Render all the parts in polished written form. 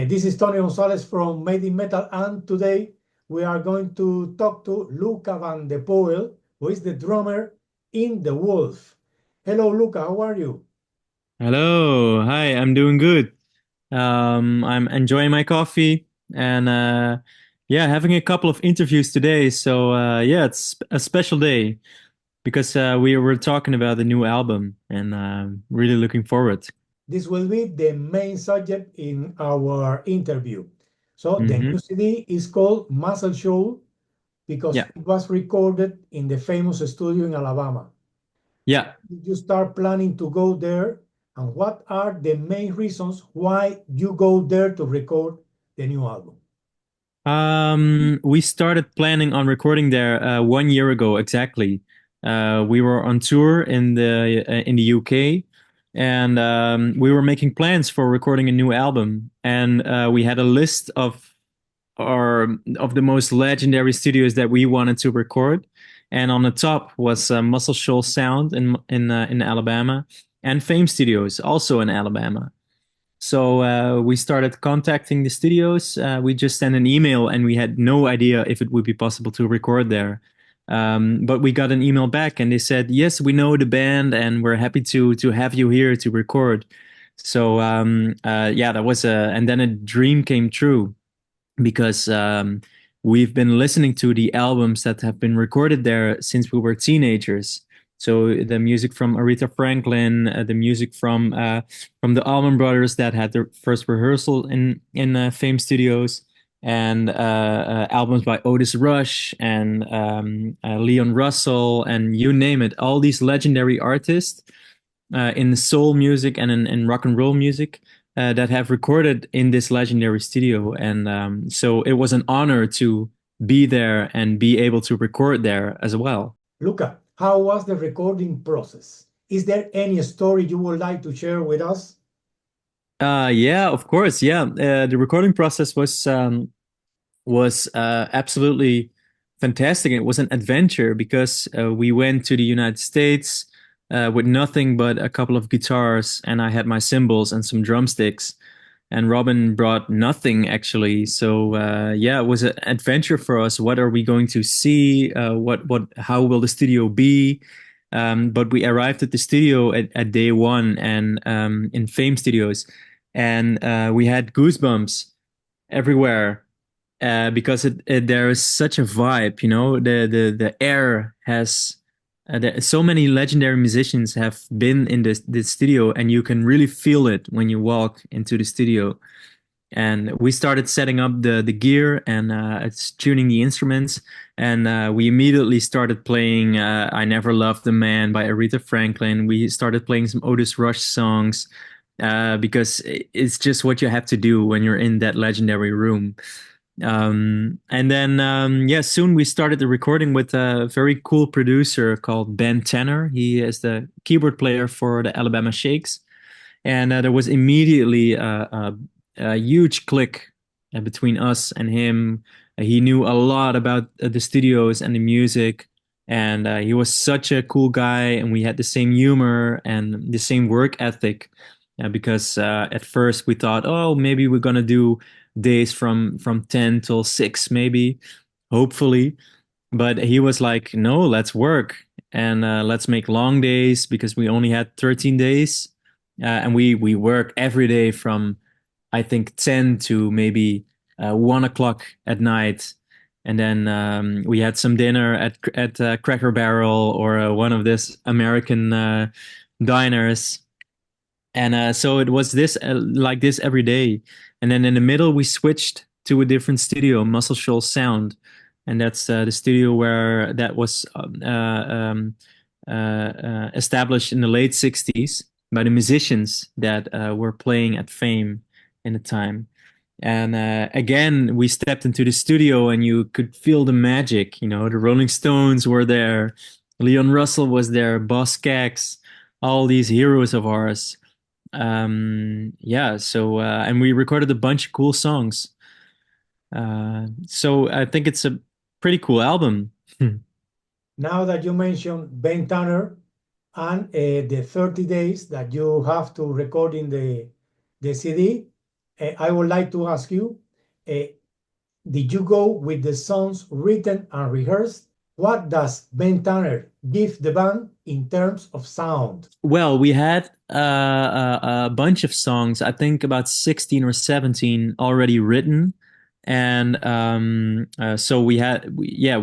This is Tony Gonzalez from Made in Metal, and today we are going to talk to Luca van de Poel, who is the drummer in DeWolff. Hello, Luca, how are you? Hello, hi, I'm doing good. I'm enjoying my coffee and yeah, having a couple of interviews today. So yeah, it's a special day because we were talking about the new album and really looking forward. This will be the main subject in our interview. So the Hmm. new CD is called Muscle Shoals because Yeah, it was recorded in the famous studio in Alabama. yeah. Did you start planning to go there? And what are the main reasons why you go there to record the new album? We started planning on recording there 1 year ago exactly. We were on tour in the UK, and we were making plans for recording a new album. And we had a list of the most legendary studios that we wanted to record. And on the top was Muscle Shoals Sound in Alabama, and Fame Studios also in Alabama. So we started contacting the studios. We just sent an email, and we had no idea if it would be possible to record there. But we got an email back, and they said, "Yes, we know the band, and we're happy to have you here to record." So yeah, that was and then a dream came true because we've been listening to the albums that have been recorded there since we were teenagers. So the music from Aretha Franklin, the music from the Allman Brothers that had their first rehearsal in Fame Studios, and albums by Otis Rush and Leon Russell, and you name it. All these legendary artists in soul music and in rock and roll music that have recorded in this legendary studio. And so it was an honor to be there and be able to record there as well. Luca, how was the recording process? Is there any story you would like to share with us? Yeah, of course. Yeah, the recording process was absolutely fantastic. It was an adventure because we went to the United States with nothing but a couple of guitars, and I had my cymbals and some drumsticks. And Robin brought nothing actually. So yeah, it was an adventure for us. What are we going to see? How will the studio be? But we arrived at the studio at day one and in Fame Studios, and we had goosebumps everywhere because there is such a vibe. You know, the air has. So many legendary musicians have been in this studio, and you can really feel it when you walk into the studio. And we started setting up the gear and it's tuning the instruments, and we immediately started playing "I Never Loved the Man" by Aretha Franklin. We started playing some Otis Rush songs because it's just what you have to do when you're in that legendary room. And then yeah, soon we started the recording with a very cool producer called Ben Tanner. He is the keyboard player for the Alabama Shakes, and there was immediately a huge click between us and him. He knew a lot about the studios and the music, and he was such a cool guy, and we had the same humor and the same work ethic. Because at first we thought, oh, maybe we're gonna do days from 10 till 6, maybe, hopefully. But he was like, no, let's work and let's make long days because we only had 13 days. And we work every day from, I think, 10 to maybe 1 o'clock at night. And then we had some dinner at Cracker Barrel or one of this American diners. And so it was this like this every day. And then in the middle, we switched to a different studio, Muscle Shoals Sound, and that's the studio where that was established in the late '60s by the musicians that were playing at Fame in the time. And again, we stepped into the studio, and you could feel the magic. You know, the Rolling Stones were there, Leon Russell was there, Boss Skaggs, all these heroes of ours. Yeah, so and we recorded a bunch of cool songs. So I think it's a pretty cool album. Now that you mentioned Ben Tanner and the 30 days that you have to record in the CD, I would like to ask you, uh, did you go with the songs written and rehearsed? What does Ben Tanner give the band in terms of sound? Well, we had a bunch of songs, I think about 16 or 17 already written. And so we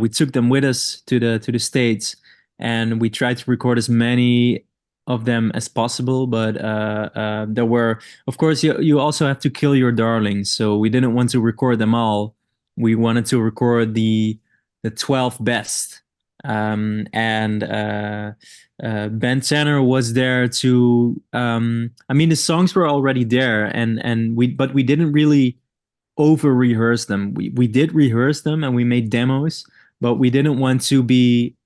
took them with us to the States, and we tried to record as many of them as possible. But there were, of course, you also have to kill your darlings. So we didn't want to record them all. We wanted to record the 12 best. And Ben Tanner was there to. I mean, the songs were already there, and we didn't really over rehearse them. We did rehearse them and we made demos, but we didn't want to be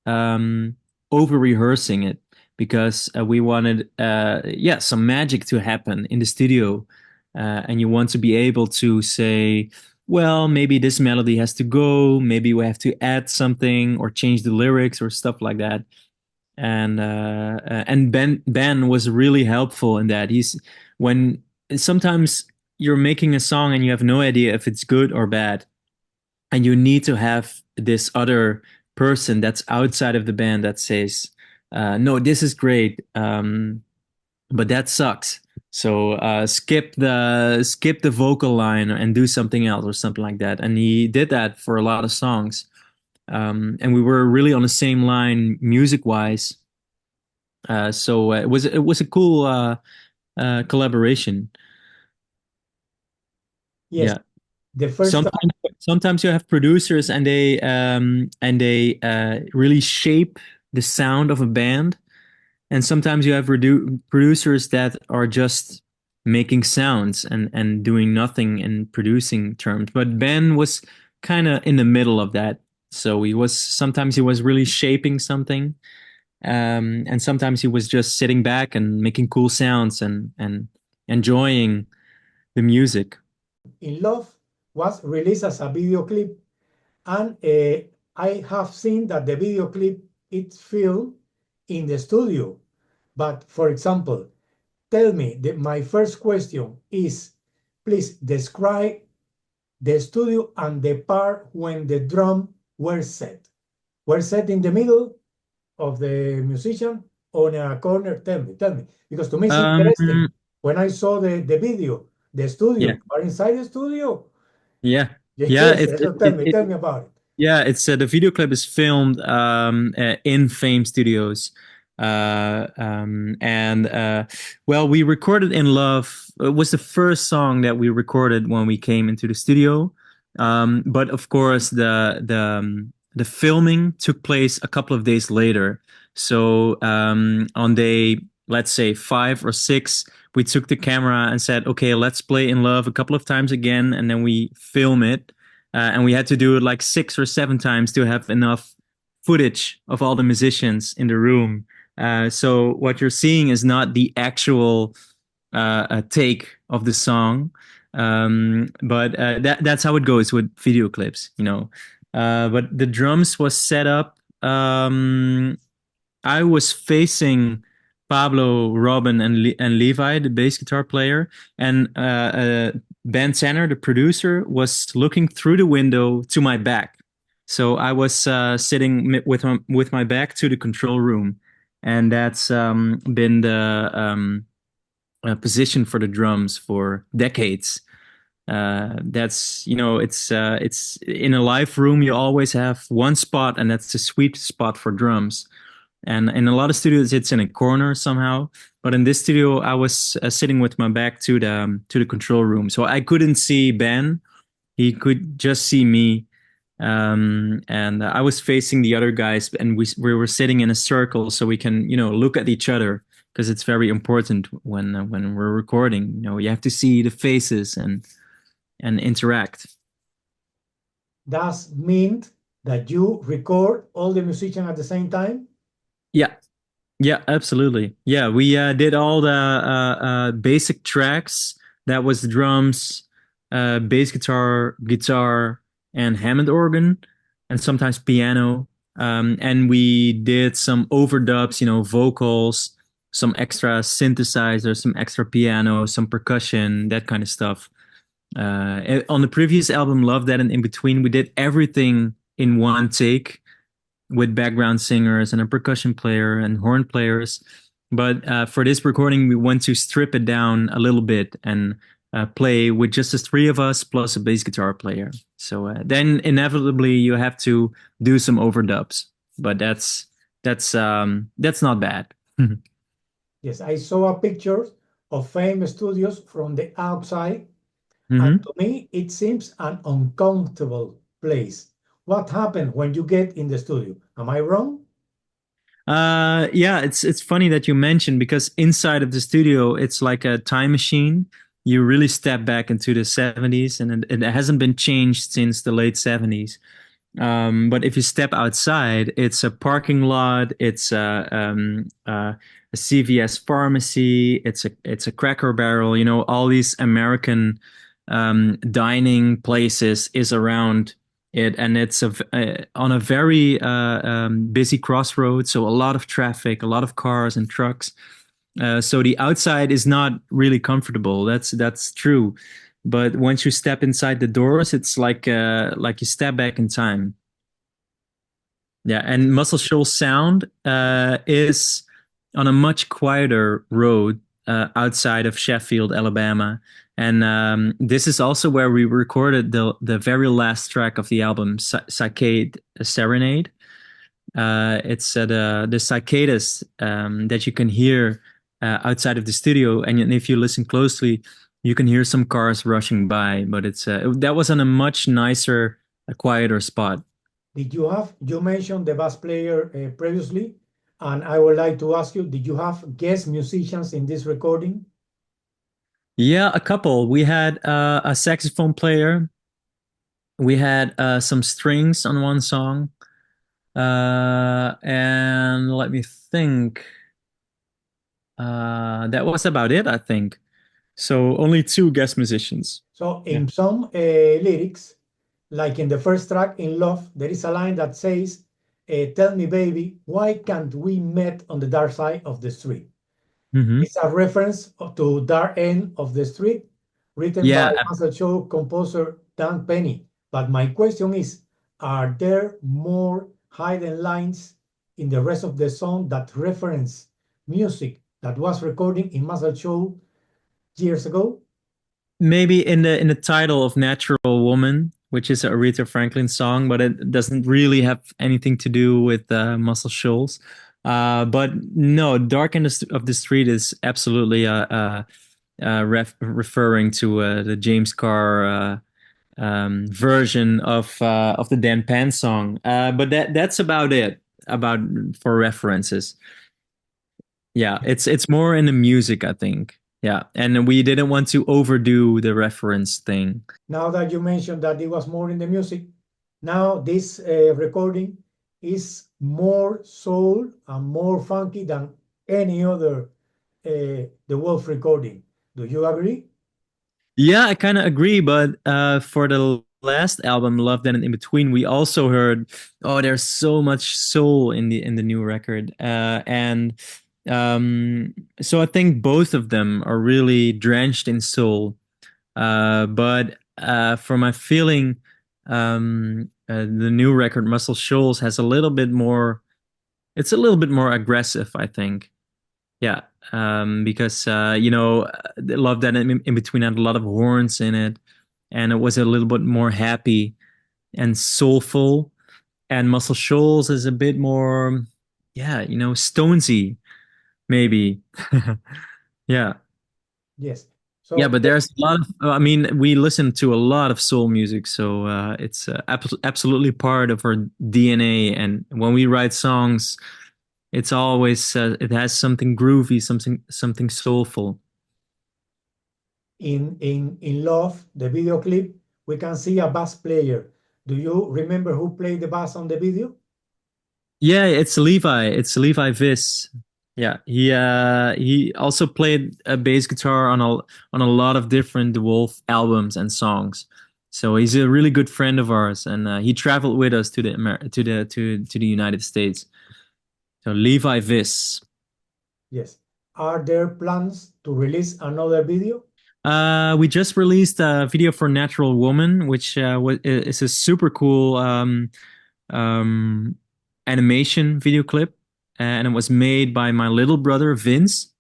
um, over rehearsing it because we wanted some magic to happen in the studio, and you want to be able to say, well, maybe this melody has to go, maybe we have to add something or change the lyrics or stuff like that. And Ben was really helpful in that. He's when sometimes you're making a song and you have no idea if it's good or bad, and you need to have this other person that's outside of the band that says, "No, this is great, but that sucks." So skip the vocal line and do something else or something like that. And he did that for a lot of songs, and we were really on the same line music wise. So it was a cool collaboration. Yes, Yeah. the first time. Sometimes you have producers and they really shape the sound of a band, and sometimes you have producers that are just making sounds and doing nothing in producing terms. But Ben was kind of in the middle of that, so he was really shaping something, and sometimes he was just sitting back and making cool sounds and enjoying the music. In Love was released as a video clip, and I have seen that the video clip is filmed in the studio. But for example, tell me that my first question is, please describe the studio and the part when the drum were set. Were set in the middle of the musician on a corner? Tell me, because to me it's Um, interesting. When I saw the video, the yeah, studio, are inside the studio? yeah, yeah. Yes, so tell me about it. Yeah, it's the video clip is filmed in Fame Studios, and well, we recorded in Love. It was the first song that we recorded when we came into the studio, but of course the filming took place a couple of days later. So on day, let's say 5 or 6, we took the camera and said, okay, let's play in Love a couple of times again, and then we film it, and we had to do it like 6 or 7 times to have enough footage of all the musicians in the room. So what you're seeing is not the actual take of the song, but that's how it goes with video clips, you know. But the drums was set up. I was facing Pablo, Robin, and Levi, the bass guitar player, and Ben Tanner, the producer, was looking through the window to my back. So I was sitting with my back to the control room, and that's been the position for the drums for decades. That's it's in a live room you always have one spot, and that's the sweet spot for drums. And in a lot of studios, it's in a corner somehow. But in this studio, I was sitting with my back to the control room, so I couldn't see Ben. He could just see me, and I was facing the other guys, and we were sitting in a circle so we can look at each other, because it's very important when we're recording. You have to see the faces and interact. Does mean that you record all the musicians at the same time? Yeah, yeah, absolutely. Yeah, we did all the basic tracks. That was drums, bass guitar, and Hammond organ, and sometimes piano. And we did some overdubs, vocals. some extra synthesizer, some extra piano, some percussion, that kind of stuff. On the previous album, Love That and In Between, we did everything in one take with background singers and a percussion player and horn players. But for this recording, we want to strip it down a little bit and play with just the three of us plus a bass guitar player. So then inevitably you have to do some overdubs, but that's not bad. Yes, I saw a picture of Fame Studios from the outside, and Mm-hmm. to me, it seems an uncomfortable place. What happened when you get in the studio? Am I wrong? Yeah, it's funny that you mentioned because inside of the studio, it's like a time machine. You really step back into the 70s, and it hasn't been changed since the late 70s. But if you step outside, it's a parking lot. It's a CVS pharmacy. It's a Cracker Barrel. You know, all these American dining places is around it, and it's on a very busy crossroad. So a lot of traffic, a lot of cars and trucks. So the outside is not really comfortable. That's true. But once you step inside the doors, it's like you step back in time. Yeah, and Muscle Shoals sound is on a much quieter road outside of Sheffield, Alabama, and this is also where we recorded the very last track of the album, Cicade Serenade. It's the cicadas that you can hear outside of the studio, and if you listen closely, you can hear some cars rushing by. But that was on a much nicer, a quieter spot. You mentioned the bass player previously, and I would like to ask you, did you have guest musicians in this recording? Yeah, a couple. We had a saxophone player. We had some strings on one song. And let me think. That was about it, I think. So only two guest musicians. So Yeah. in some lyrics, like in the first track, In Love, there is a line that says, tell me, baby, why can't we meet on the dark side of the street? Hmm. It's a reference to Dark End of the Street, written by Yeah, Muscle Shoals composer Dan Penny. But my question is, are there more hidden lines in the rest of the song that reference music that was recorded in Muscle Shoals years ago? maybe in the title of Natural Woman, which is a Aretha Franklin song, but it doesn't really have anything to do with Muscle Shoals. But no, Dark End of the Street is absolutely referring to the James Carr version of the Dan Pan song. But that's about it. About for references. Yeah, it's more in the music, I think. Yeah, and we didn't want to overdo the reference thing. Now that you mentioned that it was more in the music, now this recording is more soul and more funky than any other DeWolff recording. Do you agree? Yeah, I kind of agree, but for the last album, Love Then and In Between, we also heard, oh, there's so much soul in the new record, and so I think both of them are really drenched in soul. But for my feeling, the new record, Muscle Shoals, has a little bit more. It's a little bit more aggressive, I think. Yeah, because Love That in Between had a lot of horns in it, and it was a little bit more happy and soulful. And Muscle Shoals is a bit more, yeah, Stonesy maybe. Yeah. Yes. Yeah, So but there's a lot of, I mean, we listen to a lot of soul music, so it's absolutely part of our DNA. And when we write songs, it's always it has something groovy, something soulful. in Love, the video clip, we can see a bass player. Do you remember who played the bass on the video? Yeah, it's Levi. It's Levi Viss. Yeah, he also played a bass guitar on a lot of different DeWolff albums and songs. So he's a really good friend of ours, and he traveled with us to the United States. So Levi Viss. Yes. are there plans to release another video? We just released a video for Natural Woman, which is a super cool um, animation video clip, and it was made by my little brother Vince.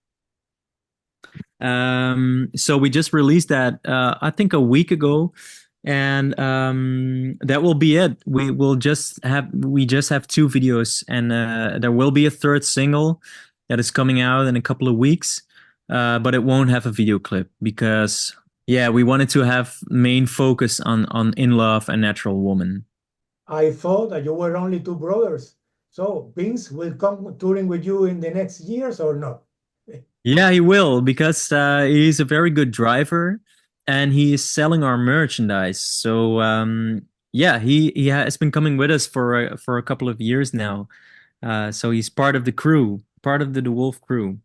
So we just released that, I think a week ago, and that will be it. We just have two videos, and there will be a third single that is coming out in a couple of weeks, but it won't have a video clip because yeah, we wanted to have main focus on In Love and Natural Woman. I thought that you were only two brothers. So Vince will come touring with you in the next years or not? Yeah, he will because he's a very good driver and he is selling our merchandise. So yeah, he has been coming with us for a couple of years now. So he's part of the crew, part of the DeWolff crew.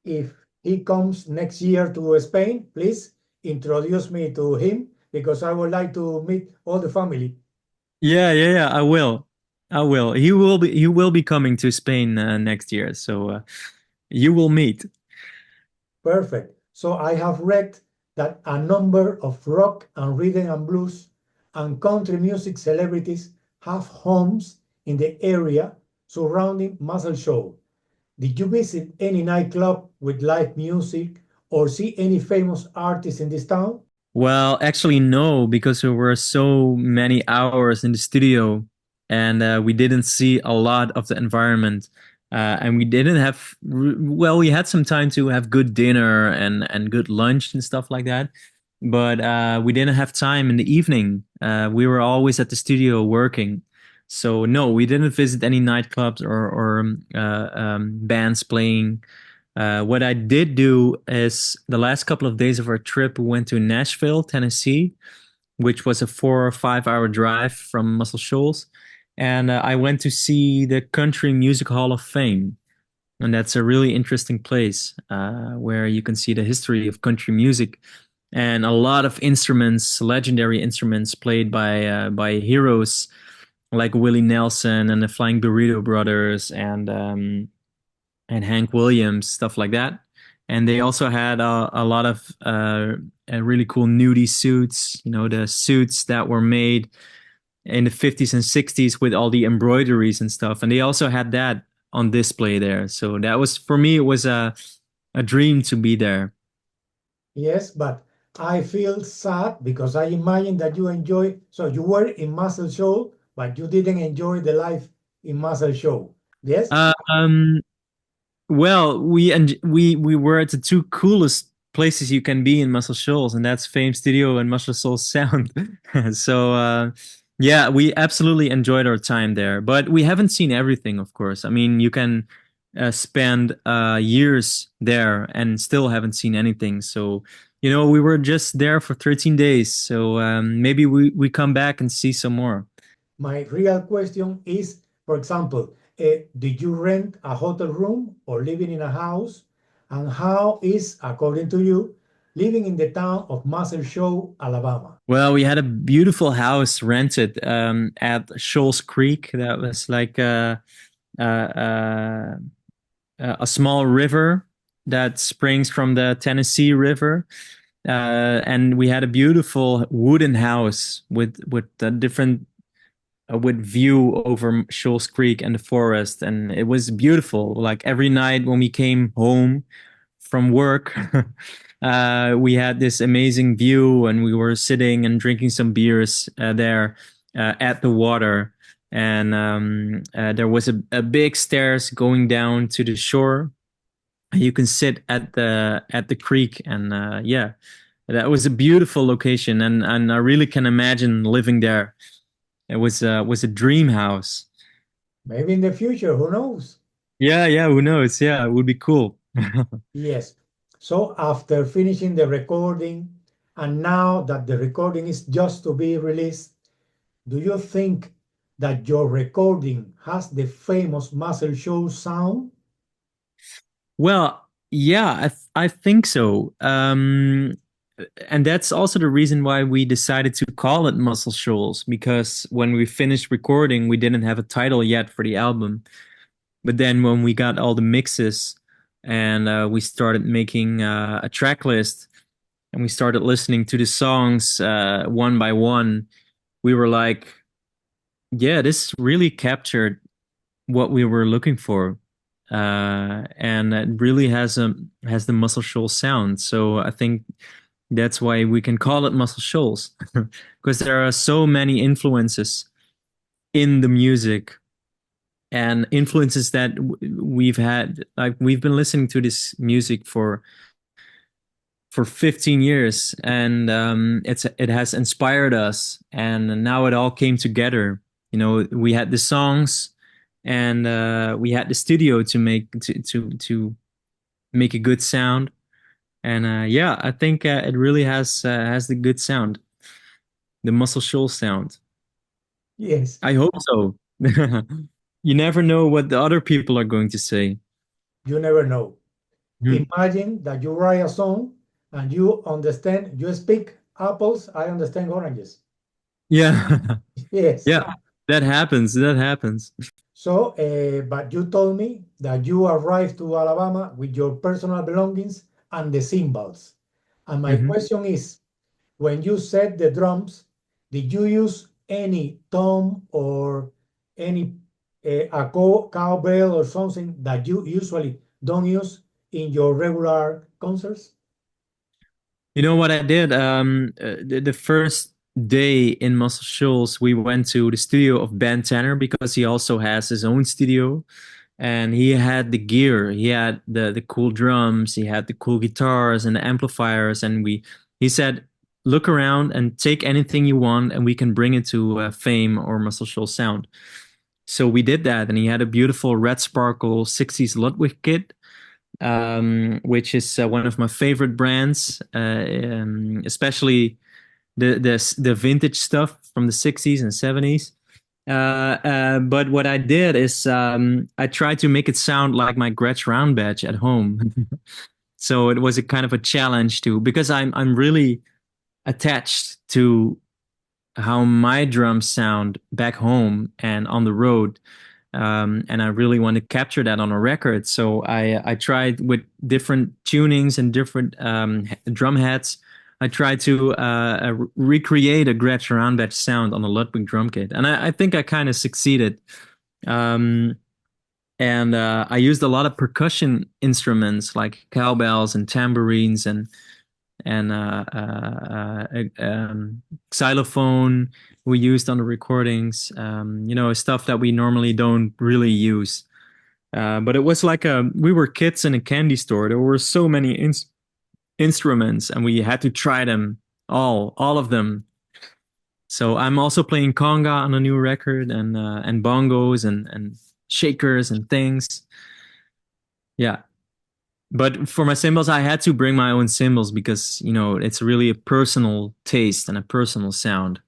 If he comes next year to Spain, please introduce me to him because I would like to meet all the family. Yeah. I will. I will. He will be coming to Spain next year. So you will meet. Perfect. So I have read that a number of rock and rhythm and blues and country music celebrities have homes in the area surrounding Muscle Shoals. Did you visit any nightclub with live music or see any famous artists in this town? Well, actually, no, because there were so many hours in the studio and we didn't see a lot of the environment. And we didn't have, well, we had some time to have good dinner and good lunch and stuff like that. But we didn't have time in the evening. We were always at the studio working. So, no, we didn't visit any nightclubs or bands playing. What I did do is the last couple of days of our trip, we went to Nashville, Tennessee, which was a 4 or 5 hour drive from Muscle Shoals. And I went to see the Country Music Hall of Fame. And that's a really interesting place where you can see the history of country music and a lot of instruments, legendary instruments played by heroes like Willie Nelson and the Flying Burrito Brothers and Hank Williams, stuff like that. And they also had a lot of really cool nudie suits, you know, the suits that were made in the 50s and 60s with all the embroideries and stuff. And they also had that on display there. So that was, for me, it was a dream to be there. Yes, but I feel sad because I imagine that you enjoy. So you were in Muscle Show, but you didn't enjoy the life in Muscle Show. Yes? Um, Well, we were at the two coolest places you can be in Muscle Shoals, and that's Fame Studio and Muscle Shoals Sound. So yeah, we absolutely enjoyed our time there, but we haven't seen everything, of course. I mean, you can spend years there and still haven't seen anything. So you know, we were just there for 13 days, so maybe we come back and see some more. My real question is, for example, did you rent a hotel room or living in a house? And how is, according to you, living in the town of Muscle Shoals, Alabama? Well, we had a beautiful house rented at Shoals Creek. That was like uh, a small river that springs from the Tennessee River. And we had a beautiful wooden house with a different with view over Shoals Creek and the forest, and it was beautiful. Like every night when we came home from work, we had this amazing view, and we were sitting and drinking some beers there at the water. And there was a big stairs going down to the shore. You can sit at the creek, and yeah, that was a beautiful location, and I really can imagine living there. It was a dream house. Maybe in the future, who knows? Yeah. Who knows? Yeah, it would be cool. Yes. So after finishing the recording, and now that the recording is just to be released, do you think that your recording has the famous Muscle Show sound? Well, yeah, I think so. And that's also the reason why we decided to call it Muscle Shoals, because when we finished recording, we didn't have a title yet for the album. But then when we got all the mixes and we started making a track list, and we started listening to the songs one by one. We were like, yeah, this really captured what we were looking for. And it really has the Muscle Shoals sound. So I think that's why we can call it Muscle Shoals, because there are so many influences in the music, and influences that we've had. Like, we've been listening to this music for 15 years, and it has inspired us, and now it all came together. You know, we had the songs, and we had the studio to make a good sound. And yeah, I think it really has the good sound, the Muscle Shoals sound. Yes, I hope so. You never know what the other people are going to say. you never know. Mhm. Imagine that you write a song and you understand, you speak apples, I understand oranges. Yeah. Yes. Yeah, that happens. That happens. So, but you told me that you arrived to Alabama with your personal belongings and the cymbals. And my Mhm. question is, when you set the drums, did you use any tom or any cowbell or something that you usually don't use in your regular concerts? You know what I did? The first day in Muscle Shoals, we went to the studio of Ben Tanner, because he also has his own studio, and he had the gear. He had the cool drums, he had the cool guitars and the amplifiers, and he said, look around and take anything you want, and we can bring it to Fame or Muscle Shoals Sound. So we did that, and he had a beautiful red sparkle 60s Ludwig kit, which is one of my favorite brands, especially the vintage stuff from the 60s and 70s. But what I did is, I tried to make it sound like my Gretsch round badge at home. So it was a kind of a challenge too, because I'm really attached to how my drums sound back home and on the road. And I really want to capture that on a record. So I tried with different tunings and different drum heads. I tried to recreate a Gretsch Roundbatch sound on a Ludwig drum kit, and I think I kind of succeeded. Um, and I used a lot of percussion instruments like cowbells and tambourines and xylophone we used on the recordings. You know, stuff that we normally don't really use. But it was like we were kids in a candy store. There were so many instruments, and we had to try them all of them. So I'm also playing conga on a new record, and bongos and shakers and things. Yeah. But for my cymbals, I had to bring my own cymbals, because it's really a personal taste and a personal sound.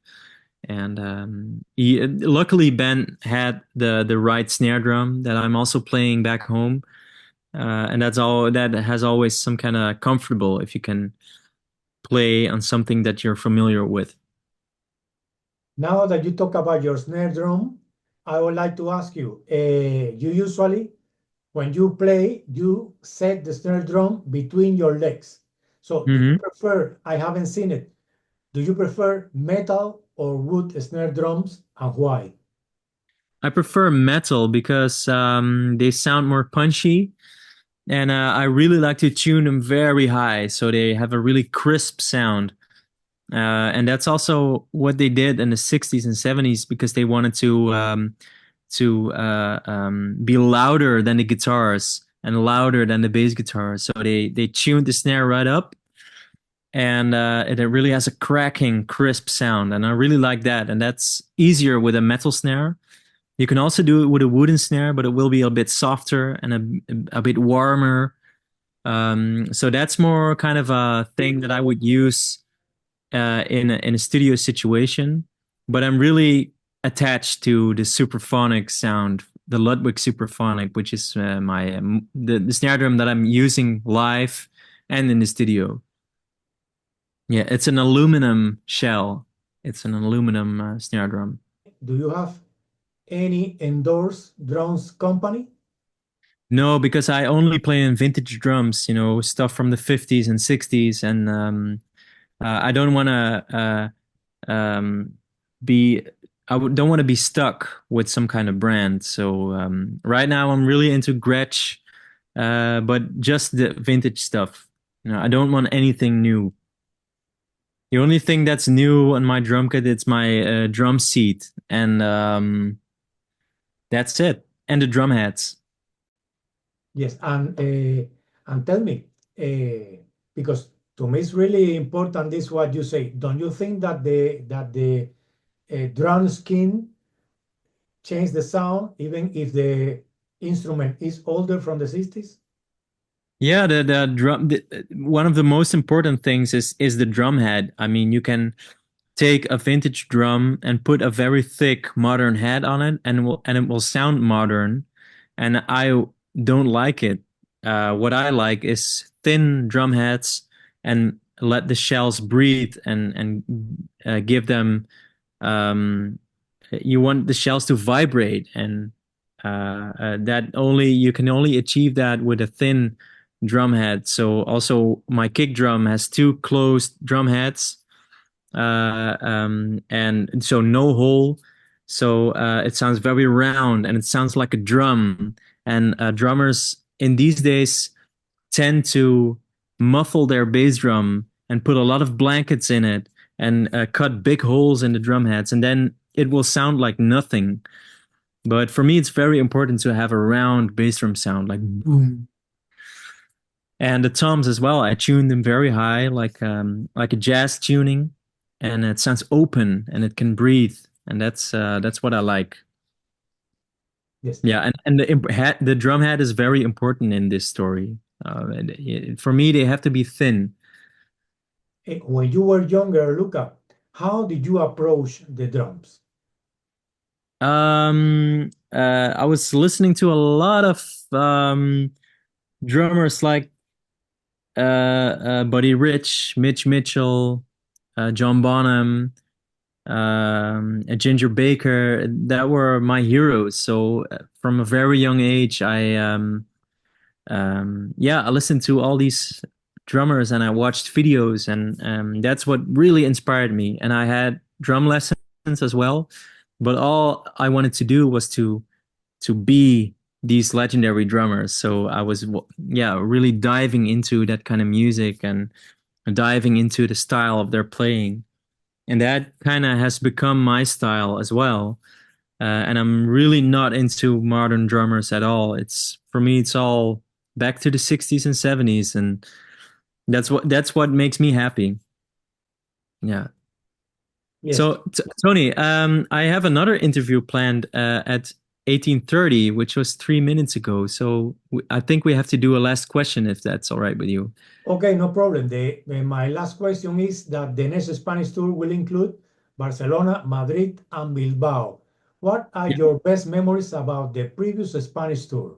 And luckily Ben had the right snare drum that I'm also playing back home, and that's all. That has always some kind of comfortable if you can play on something that you're familiar with. Now that you talk about your snare drum, I would like to ask you, you usually, when you play, you set the snare drum between your legs. So do you Hmm. prefer, I haven't seen it, do you prefer metal or wood snare drums and why? I prefer metal because they sound more punchy, and I really like to tune them very high so they have a really crisp sound. And that's also what they did in the 60s and 70s, because they wanted to be louder than the guitars and louder than the bass guitar. So they tuned the snare right up, and it really has a cracking, crisp sound. And I really like that. And that's easier with a metal snare. You can also do it with a wooden snare, but it will be a bit softer and a bit warmer. So that's more kind of a thing that I would use in a studio situation. But I'm really attached to the superphonic sound, the Ludwig superphonic, which is my the snare drum that I'm using live and in the studio. Yeah, it's an aluminum shell. It's an aluminum snare drum. Do you have any endorsed drums company? No, because I only play in vintage drums, you know, stuff from the 50s and 60s, and I don't want to be don't want to be stuck with some kind of brand. So right now I'm really into Gretsch, but just the vintage stuff. You know, I don't want anything new. The only thing that's new on my drum kit it's my drum seat, and that's it, and the drum heads. Yes, and tell me, because to me it's really important. This what you say. Don't you think that the drum skin change the sound even if the instrument is older from the 60s? Yeah, the drum. One of the most important things is the drum head. I mean, you can take a vintage drum and put a very thick modern head on it, and it will sound modern. And I don't like it. What I like is thin drum heads and let the shells breathe and give them. You want the shells to vibrate, and that only you can only achieve that with a thin drum head. So also my kick drum has two closed drum heads, and so no hole. So it sounds very round and it sounds like a drum. And drummers in these days tend to muffle their bass drum and put a lot of blankets in it and cut big holes in the drum heads, and then it will sound like nothing. But for me, it's very important to have a round bass drum sound, like boom. And the toms as well, I tune them very high, like a jazz tuning, and it sounds open and it can breathe, and that's what I like. Yes. Yeah, and the drum head is very important in this story. For me, they have to be thin. When you were younger, Luca, how did you approach the drums? I was listening to a lot of drummers like Buddy Rich, Mitch Mitchell, John Bonham, Ginger Baker. That were my heroes. So from a very young age, I listened to all these drummers and I watched videos, and that's what really inspired me. And I had drum lessons as well, but all I wanted to do was to be these legendary drummers. So I was, yeah, really diving into that kind of music and diving into the style of their playing. And that kind of has become my style as well. And I'm really not into modern drummers at all. It's for me, it's all back to the 60s and 70s, and that's what makes me happy. Yeah. Yes. So, Tony, I have another interview planned at 18:30, which was 3 minutes ago. So I think we have to do a last question if that's all right with you. Okay, no problem. My last question is that the next Spanish tour will include Barcelona, Madrid, and Bilbao. What are Yeah. your best memories about the previous Spanish tour?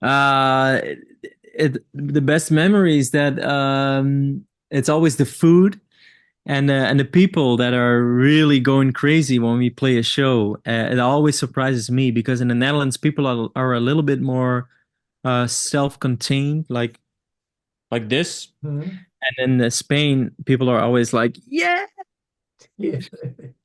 Uh, the best memory is that it's always the food and the people that are really going crazy when we play a show. It always surprises me because in the Netherlands, people are a little bit more self-contained, like this. Mhm. And in Spain, people are always like, yeah. Yeah.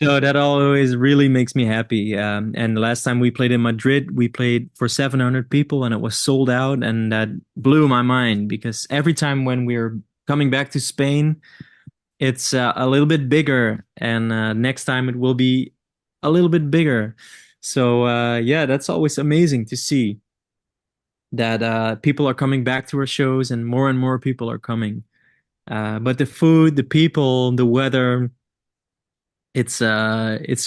So that always really makes me happy. And last time we played in Madrid, we played for 700 people and it was sold out. And that blew my mind because every time when we're coming back to Spain, it's a little bit bigger. And next time it will be a little bit bigger. So yeah, that's always amazing to see that people are coming back to our shows and more people are coming. But the food, the people, the weather, it's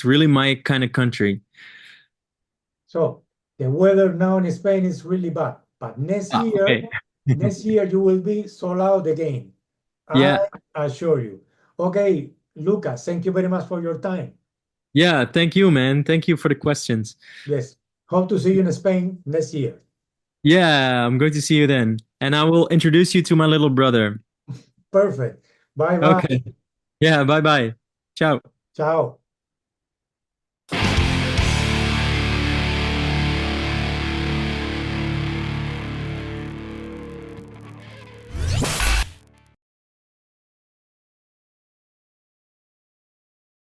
really my kind of country. So the weather now in Spain is really bad, but Ah, okay. next year you will be sold out again. I Yeah. assure you. Okay, Lucas, thank you very much for your time. Yeah, thank you, man. Thank you for the questions. Yes, hope to see you in Spain next year. Yeah, I'm going to see you then. And I will introduce you to my little brother. Perfect. Bye bye. Okay. Yeah, bye bye. Ciao. Ciao.